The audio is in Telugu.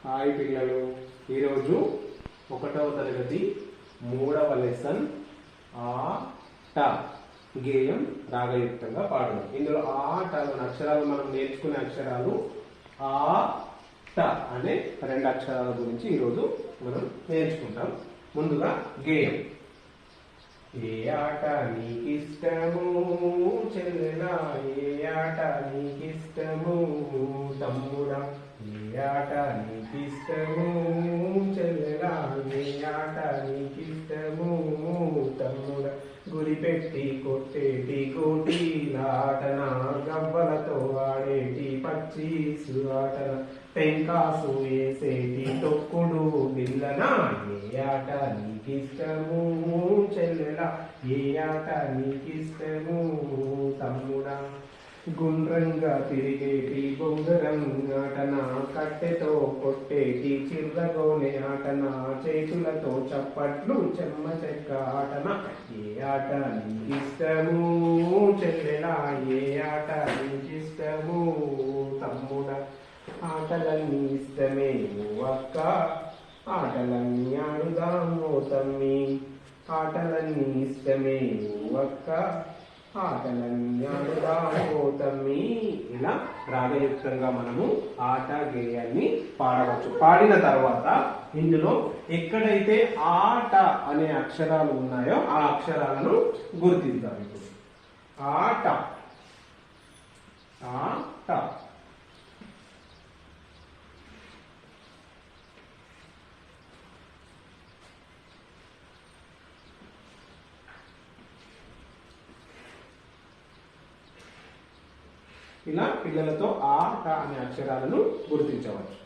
హాయ్ పిల్లలు, ఈరోజు 1వ తరగతి 3వ లెసన్ ఆట గేయం రాగయుక్తంగా పాడడం. ఇందులో ఆటలోని అక్షరాలు మనం నేర్చుకునే అక్షరాలు ఆ ట అనే 2 అక్షరాల గురించి ఈరోజు మనం నేర్చుకుంటాం. ముందుగా గేయం. ఏ ఆట నీకిష్టము చెల్లెలా, ఏ ఆట నీకిష్టము తమ్ముడా, ఏ ఆట నీకిష్టము చెల్లెలా, ఏ ఆట నీకిష్టము తమ్ముడా, గురిపెట్టి కొట్టేటి కోటిలాటన, గవ్వలతో ఆడేటి పచ్చీసు ఆటన, పెంకాసు వేసేటి తొక్కుడు బిల్లనా, ఏ ఆట నీకిష్టము చెల్లెలా, ఏ ఆట నీకిష్టము తమ్ముడా, గుండ్రంగా తిరిగేటి బొంగరం ఆటన, కట్టెతో కొట్టేటి చిర్రగోనె ఆటన, చేతులతో చప్పట్లు చెమ్మ చెక్క ఆటన, ఏ ఆట నీకిష్టము చెల్లెలా, ఏ ఆట నీకిష్టము తమ్ముడా, ఆటలన్నీ ఇష్టమే అక్క, ఆటలన్నీ ఆడుదాము తమ్మి, ఆటలన్నీ ఇష్టమే అక్క, ఆటలన్నీ ఆడుదాము తమ్మి. ఇలా రాగయుక్తంగా మనము ఆట గేయాన్ని పాడవచ్చు. పాడిన తర్వాత ఇందులో ఎక్కడైతే ఆట అనే అక్షరాలు ఉన్నాయో ఆ అక్షరాలను గుర్తిద్దాం. ఇప్పుడు ఆట, ఆట, ఇలా పిల్లలతో ఆట అనే అక్షరాలను గుర్తించవచ్చు.